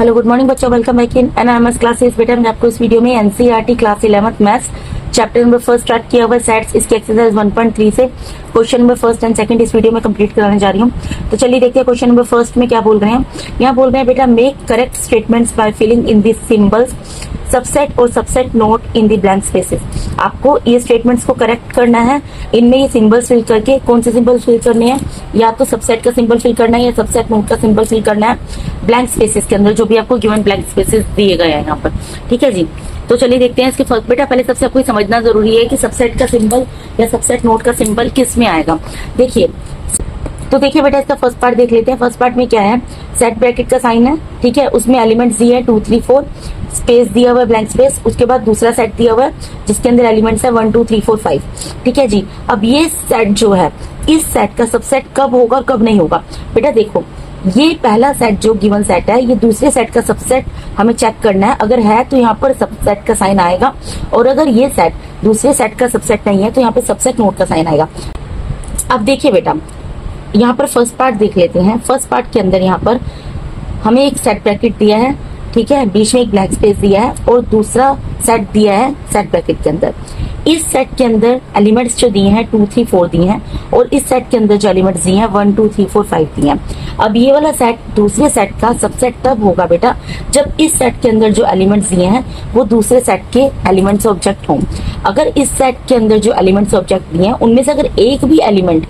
Hello good morning बच्चों, welcome back in एनआरएमएस classes. बेटा हमने आपको इस वीडियो में NCERT class 11th maths chapter number first start किया हुआ सेट्स, इसके एक्सरसाइज 1.3 से question number first and second इस वीडियो में कंप्लीट कराने जा रही हूँ। तो चलिए देखते हैं क्वेश्चन नंबर फर्स्ट में क्या बोल रहे हैं। यहाँ बोल रहे हैं बेटा make correct statements by filling in this symbols subset और subset not in the blank spaces. आपको ये स्टेटमेंट्स को करेक्ट करना है। इनमें ये सिंबल्स फिल करके, कौन से सिंबल्स फिल करने हैं, या तो सबसेट का सिंबल फिल करना है या सबसेट नोट का सिंबल फिल करना है ब्लैंक स्पेसेस के अंदर, जो भी आपको गिवन ब्लैंक स्पेसेस दिए गए हैं यहाँ पर। ठीक है जी, तो चलिए देखते हैं इसके फर्स्ट। बेटा पहले सबसे आपको समझना जरूरी है कि सबसेट का सिंबल या सबसेट नोट का सिंबल किस में आएगा। देखिए बेटा इसका फर्स्ट पार्ट देख लेते हैं। फर्स्ट पार्ट में क्या है, सेट ब्रैकेट का साइन है, ठीक है, उसमें एलिमेंट्स दिए हैं 2 3 4, स्पेस दिया हुआ है ब्लैंक स्पेस, उसके बाद दूसरा सेट दिया हुआ है जिसके अंदर एलिमेंट्स है 1 2 3 4 5। ठीक है जी, अब ये सेट जो है, इस सेट का सबसेट कब होगा और कब नहीं होगा। बेटा देखो, ये पहला सेट जो गिवन सेट है, ये दूसरे सेट का सबसेट हमें चेक करना है। अगर है तो यहाँ पर सबसेट का साइन आएगा, और अगर ये सेट दूसरे सेट का सबसेट नहीं है तो यहाँ पे सबसेट नोट का साइन आएगा। अब देखिए बेटा, यहाँ पर फर्स्ट पार्ट देख लेते हैं। फर्स्ट पार्ट के अंदर यहाँ पर हमें एक सेट ब्रैकेट दिया है, ठीक है, बीच में एक ब्लैंक स्पेस दिया है, और दूसरा सेट दिया है सेट ब्रैकेट के अंदर। इस सेट के अंदर एलिमेंट्स जो दिए हैं 2 3 4 दिए हैं, और इस सेट के अंदर जो एलिमेंट्स दिए हैं 1 2 3 4 5 दिए हैं। अब ये वाला सेट दूसरे सेट का सबसेट तब होगा बेटा जब इस सेट के अंदर जो एलिमेंट्स दिए हैं वो दूसरे सेट के एलिमेंट्स ऑब्जेक्ट हों। अगर इस सेट के अंदर जो एलिमेंट्स ऑब्जेक्ट दिए हैं उनमें से अगर एक भी एलिमेंट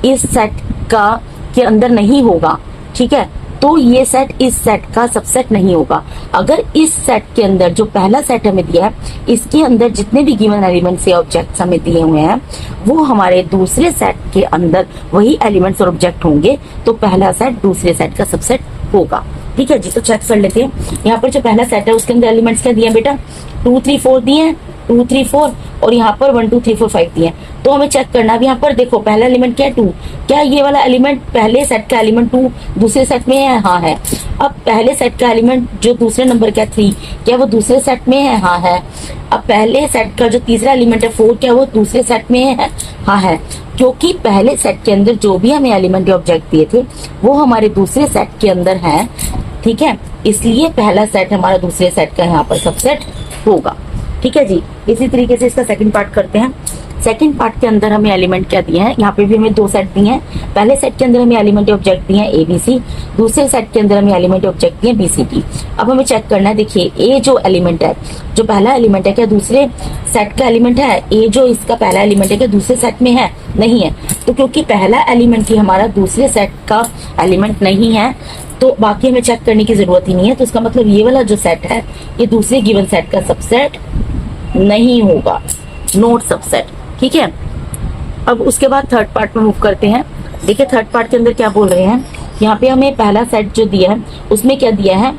इस सेट का के अंदर नहीं होगा, ठीक है, तो ये सेट इस सेट का सबसेट नहीं होगा। अगर इस सेट के अंदर जो पहला सेट हमें दिया है, इसके अंदर जितने भी गिवन एलिमेंट्स या ऑब्जेक्ट्स हमें दिए हुए हैं वो हमारे दूसरे सेट के अंदर वही एलिमेंट्स और ऑब्जेक्ट होंगे, तो पहला सेट दूसरे सेट का सबसेट होगा। ठीक है जी, तो चेक कर लेते हैं। यहाँ पर जो पहला सेट है उसके अंदर एलिमेंट्स क्या दिए बेटा, 2 3 4 दिए हैं, 2 3 4, और यहाँ पर 1 2 3 4 5 दिए हैं। तो हमें चेक करना है। यहाँ पर देखो पहला एलिमेंट क्या है 2, क्या ये वाला एलिमेंट पहले सेट का एलिमेंट 2 दूसरे सेट में है? हाँ है। अब पहले सेट का एलिमेंट जो दूसरे नंबर का 3, क्या वो दूसरे सेट में है? हाँ है। अब पहले सेट का जो तीसरा एलिमेंट है 4, क्या वो दूसरे सेट में है? हाँ है। क्योंकि पहले सेट के अंदर जो भी हमें एलिमेंट ऑब्जेक्ट दिए थे वो हमारे दूसरे सेट के अंदर है, ठीक है, इसलिए पहला सेट हमारा दूसरे सेट का यहाँ पर सबसेट होगा। ठीक है जी, इसी तरीके से इसका सेकंड पार्ट करते हैं। सेकंड पार्ट के अंदर हमें एलिमेंट क्या दिए हैं, यहाँ पे भी हमें 2 सेट दिए हैं। पहले सेट के अंदर हमें एलिमेंट ऑब्जेक्ट दिए हैं ABC, दूसरे सेट के अंदर हमें एलिमेंट ऑब्जेक्ट दिए हैं BCD। अब हमें चेक करना है, देखिए A जो एलिमेंट है, जो पहला एलिमेंट है, क्या दूसरे सेट का एलिमेंट है? A जो इसका पहला एलिमेंट है क्या दूसरे सेट में है? नहीं है। तो क्योंकि पहला एलिमेंट ही हमारा दूसरे सेट का एलिमेंट नहीं है, तो बाकी हमें चेक करने की जरूरत ही नहीं है। तो इसका मतलब ये वाला जो सेट है ये दूसरे गिवन सेट का सबसेट नहीं होगा, नोट सबसेट। ठीक है, अब उसके बाद थर्ड पार्ट में मूव करते हैं। देखिए थर्ड पार्ट के अंदर क्या बोल रहे हैं। यहाँ पे हमें पहला सेट जो दिया है उसमें क्या दिया है,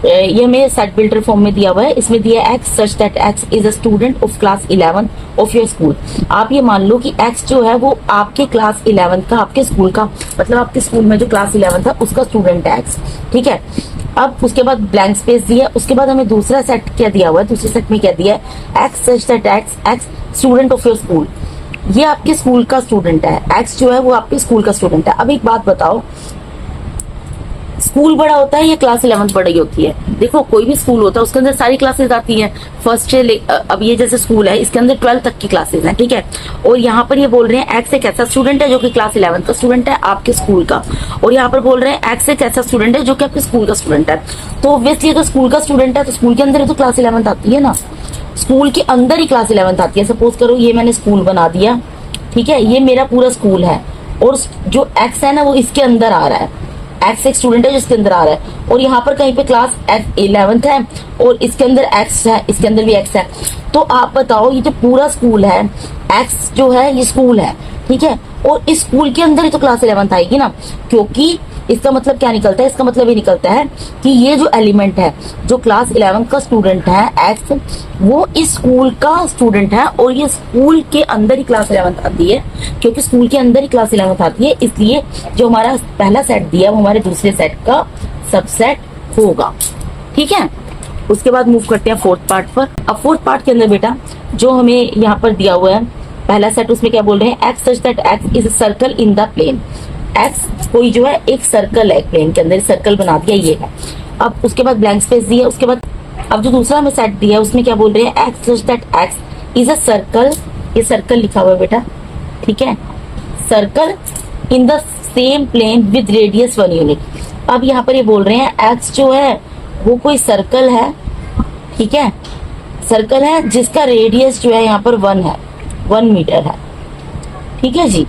ये हमें सेट बिल्डर फॉर्म में दिया हुआ है। इसमें दिया है x such that x is a student of class 11 of your school. आप ये मान लो कि x जो है वो आपके क्लास 11 का, आपके स्कूल का, मतलब आपके स्कूल में जो क्लास 11 था उसका स्टूडेंट है x। ठीक है, अब उसके बाद ब्लैंक स्पेस दिया, उसके बाद हमें दूसरा सेट क्या दिया हुआ है, दूसरे सेट में क्या दिया है, x such that x student of your school. ये आपके स्कूल का स्टूडेंट है, x जो है वो आपके स्कूल का स्टूडेंट है। अब एक बात बताओ, स्कूल बड़ा होता है या क्लास 11 बड़ी होती है? देखो कोई भी स्कूल होता है उसके अंदर सारी क्लासेस आती हैं, फर्स्ट से अब ये जैसे स्कूल है इसके अंदर 12 तक की क्लासेस हैं, ठीक है। और यहाँ पर ये बोल रहे हैं एक्स एक ऐसा स्टूडेंट है जो कि क्लास 11 का स्टूडेंट है आपके स्कूल का, और यहाँ पर बोल रहे हैं एक्स एक ऐसा स्टूडेंट है जो कि आपके स्कूल का स्टूडेंट है। तो ऑब्वियसली अगर स्कूल का स्टूडेंट है तो स्कूल के अंदर ही तो क्लास 11 आती है ना, स्कूल के अंदर ही क्लास 11 आती है। सपोज करो ये मैंने स्कूल बना दिया, ठीक है, ये मेरा पूरा स्कूल है, और जो एक्स है ना वो इसके अंदर आ रहा है, एक्स एक स्टूडेंट है जिसके अंदर आ रहा है, और यहाँ पर कहीं पे क्लास 11 है और इसके अंदर एक्स है, इसके अंदर भी एक्स है। तो आप बताओ ये जो पूरा स्कूल है, एक्स जो है ये स्कूल है, ठीक है, और इस स्कूल के अंदर ही तो क्लास 11 आएगी ना, क्योंकि इसका मतलब क्या निकलता है, इसका मतलब ये निकलता है कि ये जो एलिमेंट है जो क्लास 11 का स्टूडेंट है एक्स, वो इस स्कूल का स्टूडेंट है, और ये स्कूल के अंदर ही क्लास 11 आती है, क्योंकि स्कूल के अंदर ही क्लास 11 आती है, इसलिए जो हमारा पहला सेट दिया है वो हमारे दूसरे सेट का सबसेट होगा। ठीक है, उसके बाद मूव करते हैं फोर्थ पार्ट पर। अब फोर्थ पार्ट के अंदर बेटा जो हमें यहाँ पर दिया हुआ है पहला सेट, उसमें क्या बोल रहे हैं, x such that x is a circle in the plane. X कोई जो है एक सर्कल है, प्लेन के अंदर सर्कल बना दिया ये है। अब उसके बाद ब्लैंक स्पेस दिया, उसके बाद अब जो दूसरा हमें सेट दिया है उसमें क्या बोल रहे हैं, x such that x is a circle, ये सर्कल लिखा हुआ है बेटा, ठीक है, circle in the same plane with radius 1 unit. अब यहाँ पर ये बोल रहे हैं एक्स जो है वो कोई सर्कल है, ठीक है, सर्कल है जिसका रेडियस जो है यहाँ पर 1 है, 1 मीटर है, ठीक है जी।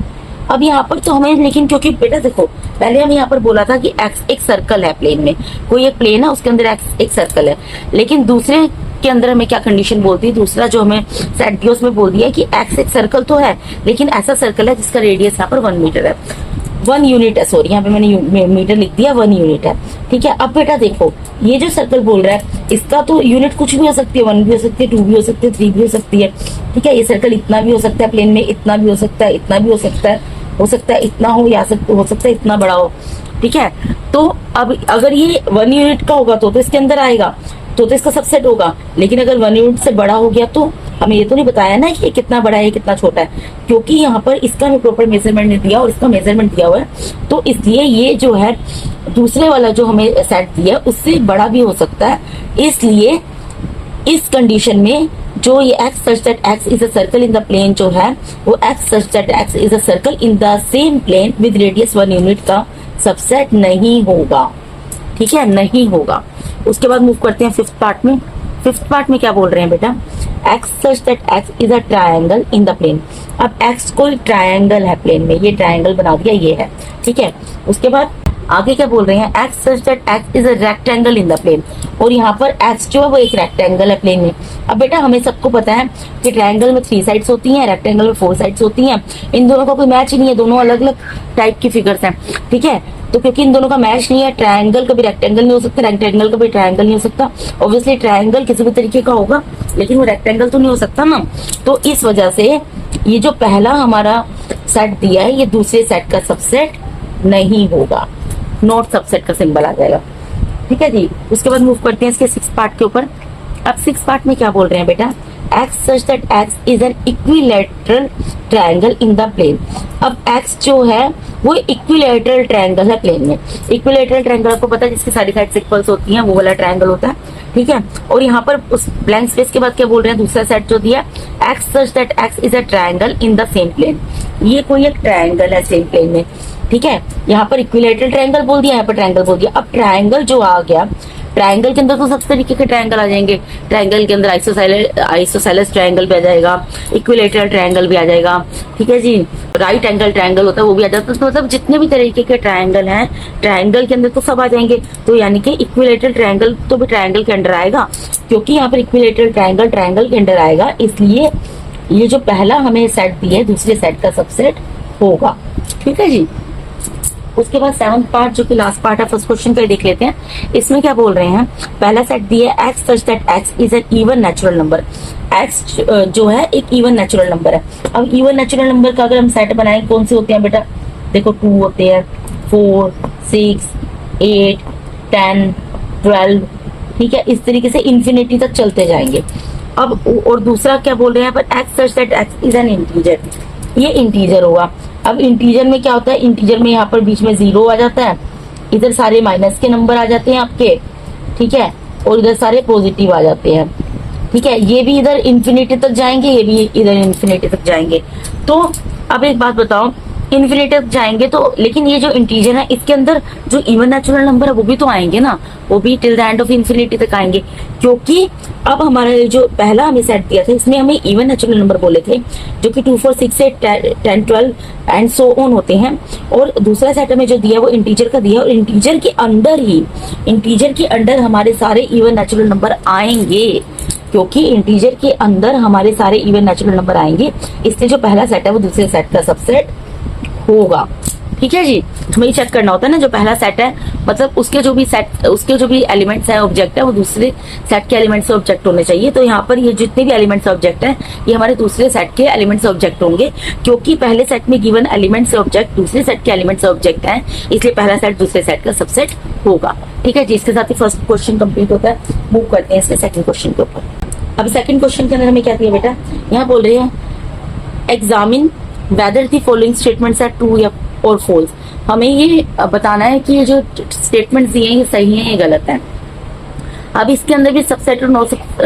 अब यहाँ पर तो हमें, लेकिन क्योंकि बेटा देखो पहले हम यहाँ पर बोला था कि एक्स एक सर्कल है प्लेन में, कोई एक प्लेन है उसके अंदर एक्स एक सर्कल है, लेकिन दूसरे के अंदर हमें क्या कंडीशन बोलती है, दूसरा जो हमें सेट दिया उसमें बोल दिया कि एक्स एक सर्कल तो है लेकिन ऐसा सर्कल है जिसका रेडियस यहाँ पर 1 मीटर है, 1 यूनिट है, सॉरी यहाँ पे मैंने मीटर लिख दिया, 1 यूनिट है, ठीक है। अब बेटा देखो ये जो सर्कल बोल रहा है इसका तो यूनिट कुछ भी हो सकती है, 1 भी हो सकती है, 2 भी हो सकती है, 3 भी हो सकती है, ठीक है। ये सर्कल इतना भी हो सकता है प्लेन में, इतना भी हो सकता है, इतना भी हो सकता है इतना हो या हो सकता है इतना बड़ा हो, ठीक है। तो अब अगर ये 1 यूनिट का होगा तो इसके अंदर आएगा, तो इसका सबसेट होगा, लेकिन अगर 1 यूनिट से बड़ा हो गया तो हमें ये तो नहीं बताया ना कि कितना बड़ा है कितना छोटा है, क्योंकि यहाँ पर इसका हमें प्रॉपर मेजरमेंट नहीं दिया और इसका मेजरमेंट दिया हुआ है, तो इसलिए ये जो है दूसरे वाला जो हमें सेट दिया उससे बड़ा भी हो सकता है। इसलिए इस कंडीशन में जो ये x such that x is a circle in the plane जो है वो x such that x is a circle in the same plane with radius 1 unit का सबसेट नहीं होगा, ठीक है, नहीं होगा। उसके बाद मूव करते हैं फिफ्थ पार्ट में। फिफ्थ पार्ट में क्या बोल रहे हैं बेटा, x such that x is a triangle in the plane. अब एक्स कोई ट्रायंगल है प्लेन में, ये ट्रायंगल बना दिया ये है, ठीक है। उसके बाद आगे क्या बोल रहे हैं, x such that x is a rectangle in the plane, और यहाँ पर एक्स जो है वो एक रेक्टेंगल है प्लेन में। अब बेटा हमें सबको पता है कि ट्रायंगल में 3 साइड्स होती हैं, रेक्टेंगल में 4 साइड्स होती हैं, इन दोनों का कोई मैच ही नहीं है, दोनों अलग अलग टाइप की फिगर्स हैं, ठीक है। तो क्योंकि इन दोनों का मैच नहीं है, ट्रायंगल कभी रेक्टेंगल नहीं हो सकता, रेक्टेंगल कभी ट्रायंगल नहीं हो सकता, ऑब्वियसली ट्रायंगल किसी भी तरीके का होगा लेकिन वो रेक्टेंगल तो नहीं हो सकता ना। तो इस वजह से ये जो पहला हमारा सेट दिया है ये दूसरे सेट का सबसेट नहीं होगा, नॉट सबसेट का सिंबल आ जाएगा, ठीक है जी। उसके बाद मूव करते हैं इसके 6 पार्ट के ऊपर। अब 6 पार्ट में क्या बोल रहे हैं बेटा, x such that x is an equilateral triangle in the plane. अब एक्स जो है वो इक्विलैटरल ट्रायंगल है प्लेन में। इक्विलैटरल ट्रायंगल आपको पता है जिसकी सारी साइड इक्वल्स होती हैं, वो वाला ट्रायंगल होता है, ठीक है। और यहाँ पर उस ब्लैंक स्पेस के बाद क्या बोल रहे हैं, दूसरा सेट जो दिया, x such that x is a triangle in the same plane. ये कोई एक ट्रायंगल है सेम प्लेन में, ठीक है। यहाँ पर इक्विलैटरल ट्रायंगल बोल दिया, यहाँ पर ट्रायंगल बोल दिया। अब ट्रायंगल जो आ गया, ट्रायंगल के अंदर तो सब तरीके के ट्रायंगल आ जाएंगे, ट्रायंगल के अंदर आइसोसेलेस ट्रायंगल भी आ जाएगा, इक्विलैटरल ट्रायंगल भी आ जाएगा, ठीक है जी। राइट एंगल ट्रायंगल होता है वो भी आ जाता है, तो मतलब जितने भी तरीके के ट्रायंगल हैं ट्रायंगल के अंदर तो सब आ जाएंगे। तो यानी कि इक्विलैटरल ट्रायंगल तो भी ट्रायंगल के अंडर आएगा, क्योंकि यहाँ पर इक्विलैटरल ट्रायंगल ट्रायंगल के अंडर आएगा, इसलिए ये जो पहला हमें सेट दिया है दूसरे सेट का सबसेट होगा, ठीक है जी। उसके बाद 7th पार्ट जो कि लास्ट पार्ट है फर्स्ट क्वेश्चन का देख लेते हैं। इसमें क्या बोल रहे हैं, पहला सेट दिया है x such that x is N even natural number. X जो है एक इवन नेचुरल नंबर है। अब इवन नेचुरल नंबर का अगर हम सेट बनाएं कौन से होते हैं बेटा, देखो 2 होते हैं, 4, 6, 8, 10, 12, ठीक है, इस तरीके से इंफिनिटी तक चलते जाएंगे। अब और दूसरा क्या बोल रहे हैं पर x such that x is N integer, ये इंटीजर होगा। अब इंटीजर में क्या होता है, इंटीजर में यहाँ पर बीच में 0 आ जाता है, इधर सारे माइनस के नंबर आ जाते हैं आपके, ठीक है, और इधर सारे पॉजिटिव आ जाते हैं, ठीक है। ये भी इधर इंफिनिटी तक जाएंगे, ये भी इधर इंफिनिटी तक जाएंगे। तो अब एक बात बताओ, इन्फिनिटी तक जाएंगे तो, लेकिन ये जो इंटीजर है इसके अंदर जो इवन नेचुरल नंबर है वो भी तो आएंगे ना, वो भी till the end of infinity तक आएंगे, क्योंकि अब हमारा जो पहला हमें सेट दिया था इसमें हमें इवन नेचुरल नंबर बोले थे जो कि 2, 4, 6, 8, 10, 12 एंड सो ऑन होते हैं, और दूसरा सेट हमें जो दिया वो इंटीजर का दिया, और इंटीजर के अंदर हमारे सारे इवन नेचुरल नंबर आएंगे, क्योंकि इंटीजर के अंदर हमारे सारे इवन नेचुरल नंबर आएंगे, इसलिए जो पहला सेट है वो दूसरे सेट का सबसेट होगा, ठीक है जी। हमें चेक करना होता है ना, जो पहला सेट है मतलब उसके जो भी एलिमेंट्स है ऑब्जेक्ट है वो दूसरे सेट के एलिमेंट्स से ऑब्जेक्ट होने चाहिए। तो यहाँ पर ये जितने भी एलिमेंट्स ऑब्जेक्ट हैं ये हमारे दूसरे सेट के एलिमेंट्स ऑब्जेक्ट होंगे, क्योंकि पहले सेट में गिवन एलिमेंट्स ऑब्जेक्ट दूसरे सेट के एलिमेंट्स ऑब्जेक्ट हैं, इसलिए पहला सेट दूसरे सेट का सबसेट होगा, ठीक है जी। इसके साथ ही फर्स्ट क्वेश्चन कंप्लीट होता है। मूव करते हैं इसके सेकंड क्वेश्चन के ऊपर। अब सेकंड क्वेश्चन के अंदर हमें क्या दिया बेटा, यहाँ बोल रहे हैं examine whether the following statements are true या और फॉल्स। हमें ये बताना है कि ये जो स्टेटमेंट्स दिए हैं ये सही हैं या गलत हैं, अब इसके अंदर भी सबसेट और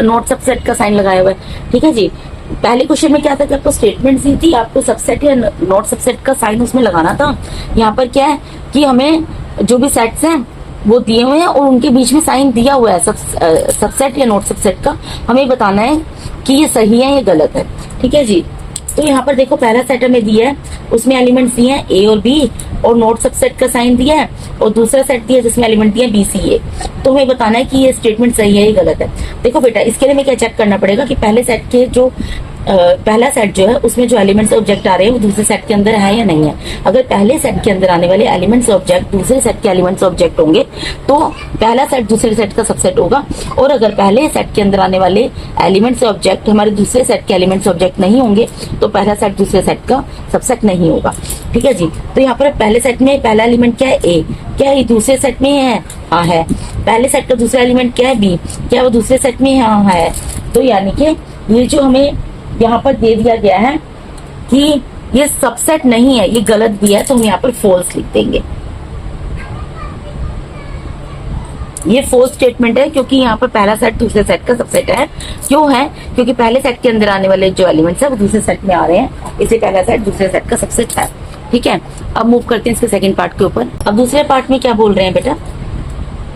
नॉट सबसेट का साइन लगाया हुआ है। ठीक है जी, पहले क्वेश्चन में क्या था कि आपको स्टेटमेंट दी थी, आपको सबसेट या नॉट सबसेट का साइन उसमें लगाना था। यहाँ पर क्या है कि हमें जो भी सेट्स हैं वो दिए हुए हैं और उनके बीच में साइन दिया हुआ है सबसेट या नॉट सबसेट का, हमें बताना है कि ये सही है या गलत है। ठीक है जी, तो यहाँ पर देखो पहला सेट हमें दिया है, उसमें एलिमेंट्स दिए हैं ए और बी और नॉट सबसेट का साइन दिया है, और दूसरा सेट दिया है जिसमें एलिमेंट दिया है बी सी ए। तो हमें बताना है कि ये स्टेटमेंट सही है या गलत है। देखो बेटा, इसके लिए हमें क्या चेक करना पड़ेगा कि पहले सेट के जो पहला सेट जो है उसमें जो एलिमेंट्स ऑब्जेक्ट आ रहे हैं वो दूसरे सेट के अंदर है या नहीं है। अगर पहले सेट के अंदर आने वाले एलिमेंट्स ऑब्जेक्ट दूसरे सेट के एलिमेंट्स ऑब्जेक्ट होंगे तो पहला सेट दूसरे सेट का सबसेट होगा, और अगर पहले सेट के अंदर आने वाले एलिमेंट्स ऑब्जेक्ट हमारे दूसरे सेट के एलिमेंट्स ऑब्जेक्ट नहीं होंगे तो पहला सेट दूसरे सेट का सबसेट नहीं होगा। ठीक है जी, तो यहाँ पर पहले सेट में पहला एलिमेंट क्या है ए, क्या है दूसरे सेट में है, हाँ है। पहले सेट का दूसरा एलिमेंट क्या है बी, क्या वो दूसरे सेट में हाँ है। तो यानी कि ये जो हमें यहाँ पर दे दिया गया है कि ये सबसेट नहीं है, ये गलत दिया है, तो हम यहाँ पर फॉल्स लिख देंगे। ये फॉल्स स्टेटमेंट है क्योंकि यहाँ पर पहला सेट दूसरे सेट का सबसेट है। क्यों है? क्योंकि पहले सेट के अंदर आने वाले जो एलिमेंट्स है वो दूसरे सेट में आ रहे हैं, इसलिए पहला सेट दूसरे सेट का सबसेट है। ठीक है, अब मूव करते हैं इसके सेकंड पार्ट के ऊपर। अब दूसरे पार्ट में क्या बोल रहे हैं बेटा,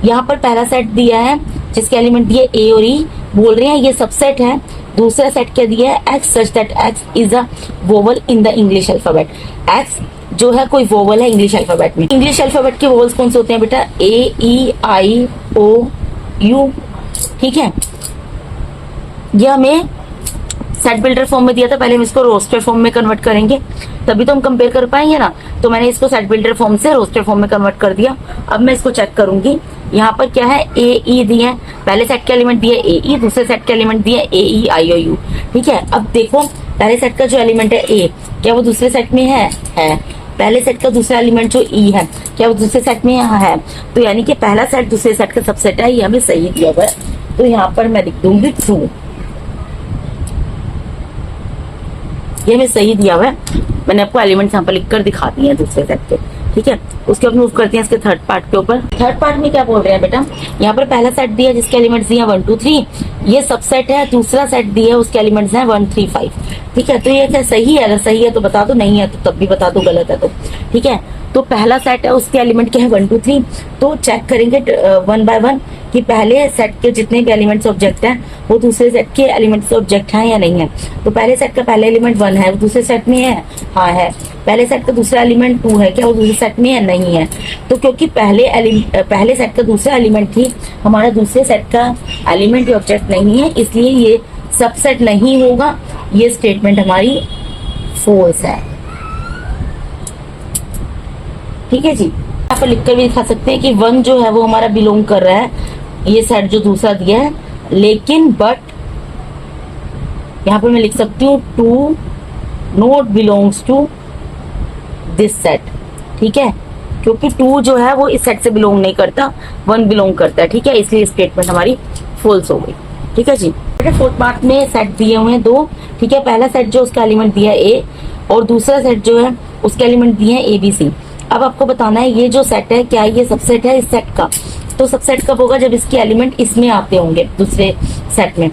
यहाँ पर पहला सेट दिया है जिसके एलिमेंट दिए ए और ई, बोल रहे हैं ये सबसेट है। दूसरा सेट क्या दिया है, x such that x is a vowel in the English alphabet. X जो है कोई वोवल है इंग्लिश अल्फाबेट में। इंग्लिश अल्फाबेट के वोवल्स कौन से होते हैं बेटा, ए ई आई ओ यू। ठीक है, ये हमें सेट बिल्डर फॉर्म में दिया था, पहले हम इसको रोस्टर फॉर्म में कन्वर्ट करेंगे तभी तो हम कंपेयर कर पाएंगे ना। तो मैंने इसको सेट बिल्डर फॉर्म से रोस्टर फॉर्म में कन्वर्ट कर दिया। अब मैं इसको चेक करूंगी, यहाँ पर क्या है ए ई दिए हैं, पहले सेट के एलिमेंट दिए ए ई, दूसरे सेट के एलिमेंट दिए ए ई आई ओ यू। ठीक है, अब देखो पहले सेट का जो एलिमेंट है ए, क्या वो दूसरे सेट में है? पहले सेट का दूसरा एलिमेंट जो ई है, क्या वो दूसरे सेट में है? तो यानी कि पहला सेट दूसरे सेट का सबसेट है, ये हमें सही दिया हुआ है। तो यहाँ पर मैं लिख दूंगी ट्रू, ये हमें सही दिया हुआ है। मैंने आपको एलिमेंट्स यहाँ पर लिखकर दिखा दिए हैं दूसरे सेट के। ठीक है, उसके बाद मूव करते हैं इसके थर्ड पार्ट के ऊपर। थर्ड पार्ट में क्या बोल रहे हैं बेटा, यहाँ पर पहला सेट दिया जिसके एलिमेंट्स दिए 1 2 3, ये सबसेट है। दूसरा सेट दिया उसके एलिमेंट्स हैं 1 3 5। ठीक है, तो ये क्या सही है? अगर सही है तो बता दो, नहीं है तो तब भी बता दो, गलत है तो। ठीक है, तो पहला सेट है उसके एलिमेंट क्या है 1 2 3। तो चेक करेंगे 1 बाय 1 कि पहले सेट के जितने भी एलिमेंट्स ऑब्जेक्ट हैं वो दूसरे सेट के एलिमेंट्स ऑब्जेक्ट हैं या नहीं है। तो पहले सेट का पहला एलिमेंट 1 है, वो दूसरे सेट में है, हाँ है। पहले सेट का दूसरा एलिमेंट 2 है, क्या वो दूसरे सेट में है? नहीं है। तो क्योंकि पहले सेट का दूसरा एलिमेंट ही हमारा दूसरे सेट का एलिमेंट या ऑब्जेक्ट नहीं है, इसलिए ये सबसेट नहीं होगा। ये स्टेटमेंट हमारी फॉल्स है। ठीक है जी, यहाँ पर लिखकर भी दिखा सकते हैं कि 1 जो है वो हमारा बिलोंग कर रहा है ये सेट जो दूसरा दिया है, लेकिन बट यहाँ पर मैं लिख सकती हूँ 2 not belongs to this set. ठीक है, क्योंकि 2 जो है वो इस सेट से बिलोंग नहीं करता, 1 बिलोंग करता है। ठीक है, इसलिए स्टेटमेंट हमारी फॉल्स हो गई। ठीक है जी, फोर्थ पार्ट में सेट दिए हुए हैं 2। ठीक है, पहला सेट जो उसका एलिमेंट दिया है ए, और दूसरा सेट जो है उसके एलिमेंट दिए हैं ए बी सी। अब आपको बताना है ये जो सेट है क्या ये सबसेट है इस सेट का। तो सबसेट कब होगा, जब इसके एलिमेंट इसमें आते होंगे दूसरे सेट में।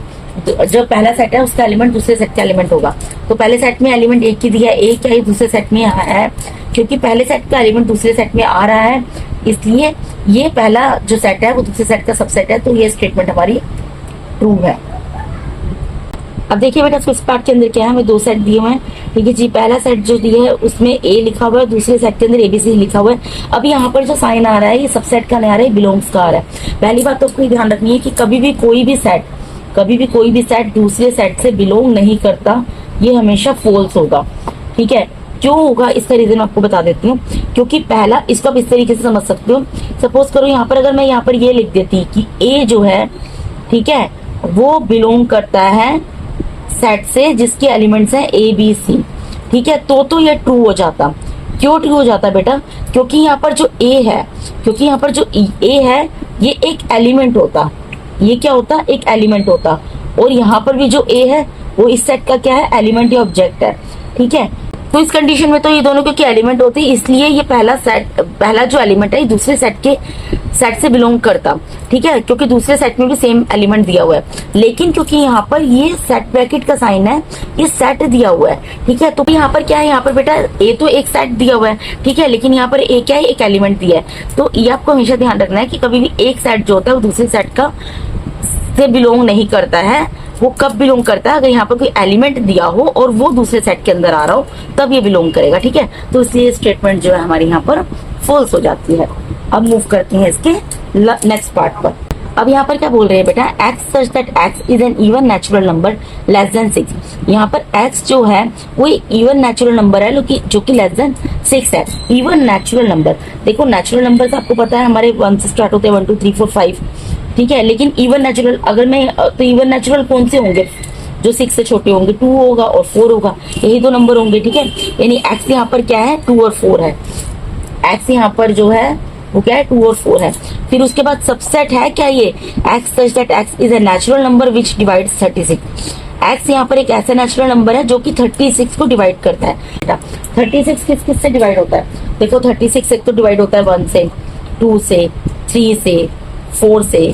जो पहला सेट है उसका एलिमेंट दूसरे सेट का एलिमेंट होगा। तो पहले सेट में एलिमेंट एक ही दिया ए, क्या ये दूसरे सेट में है? क्योंकि पहले सेट का एलिमेंट दूसरे सेट में आ रहा है, इसलिए ये पहला जो सेट है वो दूसरे सेट का सबसेट है। तो ये स्टेटमेंट हमारी ट्रू है। अब देखिए बेटा इस पार्ट के अंदर क्या है, हमें 2 सेट दिए हुए हैं। ठीक है जी, पहला सेट जो दिया है उसमें ए लिखा हुआ है, दूसरे सेट के अंदर एबीसी लिखा हुआ है। अब यहाँ पर जो साइन आ रहा है ये सबसेट का नहीं आ रहा है, बिलोंग्स का आ रहा है। पहली बात तो आपको ध्यान रखनी है कि कभी भी कोई भी सेट दूसरे सेट से बिलोंग नहीं करता, ये हमेशा फॉल्स होगा। ठीक है, क्यों होगा इसका रीजन आपको बता देती हूँ। क्योंकि पहला, इसको आप इस तरीके से समझ सकते हो। सपोज करो यहाँ पर अगर मैं यहाँ पर ये लिख देती कि ए जो है, ठीक है, वो बिलोंग करता है सेट से जिसके एलिमेंट्स हैं ए बी सी। ठीक है, तो ये ट्रू हो जाता। क्यों ट्रू हो जाता बेटा, क्योंकि यहाँ पर जो ए है, ए है ये एक एलिमेंट होता। ये क्या होता, एक एलिमेंट होता। और यहाँ पर भी जो ए है वो इस सेट का क्या है, एलिमेंट या ऑब्जेक्ट है। ठीक है, तो इस कंडीशन में तो ये दोनों क्योंकि एलिमेंट होते हैं, इसलिए ये पहला जो एलिमेंट है ये दूसरे सेट से बिलोंग करता, ठीक है, क्योंकि दूसरे सेट में भी सेम एलिमेंट दिया हुआ है। लेकिन क्योंकि यहाँ पर ये सेट ब्रैकेट का साइन है, ये सेट दिया हुआ है, ठीक है, तो यहाँ पर क्या है, यहाँ पर बेटा ए तो एक सेट दिया हुआ है, ठीक है, लेकिन यहाँ पर ए क्या है, एक एलिमेंट दिया है। तो ये आपको हमेशा ध्यान रखना है कि कभी भी एक सेट जो होता है वो दूसरे सेट का से बिलोंग नहीं करता है। वो कब बिलोंग करता है, अगर यहाँ पर कोई एलिमेंट दिया हो और वो दूसरे सेट के अंदर आ रहा हो, तब ये बिलोंग करेगा, ठीक है। तो इसलिए स्टेटमेंट जो है हमारी यहाँ पर फॉल्स हो जाती है। अब मूव करते हैं इसके नेक्स्ट पार्ट पर। अब यहाँ पर क्या बोल रहे हैं बेटा, x such that x is an even natural number less than 6। यहाँ पर x जो है वो एक इवन नेचुरल नंबर है जो कि लेस देन 6 है। इवन नेचुरल नंबर, देखो नेचुरल नंबर आपको पता है हमारे 1 से स्टार्ट होते हैं, 1 2 3 4 5, ठीक है। लेकिन इवन नेचुरल अगर मैं तो इवन नेचुरल कौन से होंगे, जो 6 से छोटे होंगे, 2 होगा और 4 होगा, यही तो नंबर होंगे, ठीक है। यानी x यहाँ पर क्या है, 2 और 4 है। x यहाँ पर जो है वो क्या है, 2 और 4 है। फिर उसके बाद सबसेट है क्या ये, x such that x is a natural number which divides 36। x यहाँ पर एक ऐसा नेचुरल नंबर है जो कि 36 को डिवाइड करता है। 36 किस किस से डिवाइड होता है, देखो 36 एक तो डिवाइड होता है 1 से, 2 से, 3 से, 4 से,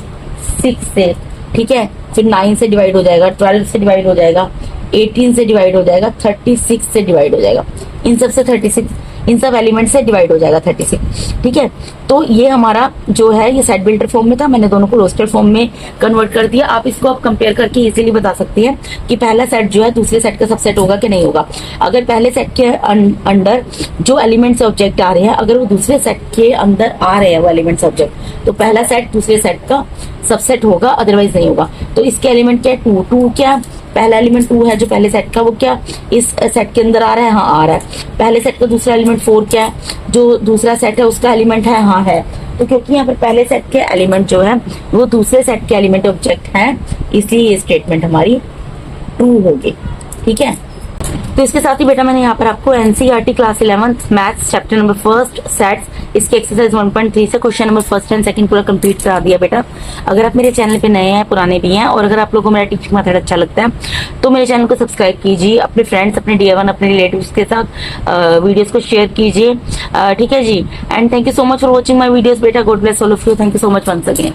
6 से, ठीक है। फिर 9 से डिवाइड हो जाएगा, 12 से डिवाइड हो जाएगा, 18 से डिवाइड हो जाएगा, 36 से डिवाइड हो जाएगा। इन सब से 36, इन सब एलिमेंट से डिवाइड हो जाएगा 36, ठीक है। तो ये हमारा जो है ये सेट बिल्डर फॉर्म में था, मैंने दोनों को रोस्टर फॉर्म में कन्वर्ट कर दिया। आप इसको आप कंपेयर करके इजीली बता सकती हैं कि पहला सेट जो है दूसरे सेट का सबसेट होगा कि नहीं होगा। अगर पहले सेट के अंडर जो एलिमेंट्स ऑब्जेक्ट आ रहे हैं, अगर वो दूसरे सेट के अंदर आ रहे हैं वो एलिमेंट्स ऑब्जेक्ट, तो पहला सेट दूसरे सेट का सबसेट होगा, अदरवाइज नहीं होगा। तो इसके एलिमेंट क्या है, 2 क्या, पहला एलिमेंट 2 है जो पहले सेट का, वो क्या इस सेट के अंदर आ रहा है, हाँ आ रहा है। पहले सेट का दूसरा एलिमेंट 4 क्या है, जो दूसरा सेट है उसका एलिमेंट है, हाँ है। तो क्योंकि यहाँ पर पहले सेट के एलिमेंट जो है वो दूसरे सेट के एलिमेंट ऑब्जेक्ट है, इसलिए ये स्टेटमेंट हमारी ट्रू होगी, ठीक है। तो इसके साथ ही बेटा मैंने यहाँ पर आपको NCERT class 11 maths chapter number 1 sets इसके एक्सरसाइज 1.3 से क्वेश्चन नंबर 1 एंड 2 पूरा कंप्लीट करा दिया बेटा। अगर आप मेरे चैनल पे नए हैं, पुराने भी हैं, और अगर आप लोगों को मेरा टीचिंग मेथड अच्छा लगता है तो मेरे चैनल को सब्सक्राइब कीजिए, अपने फ्रेंड्स, अपने DI1, अपने रिलेटिव्स के साथ वीडियोस को शेयर कीजिए, ठीक है जी। And thank you so much for watching my videos बेटा। God bless all of you. Thank you so much once again.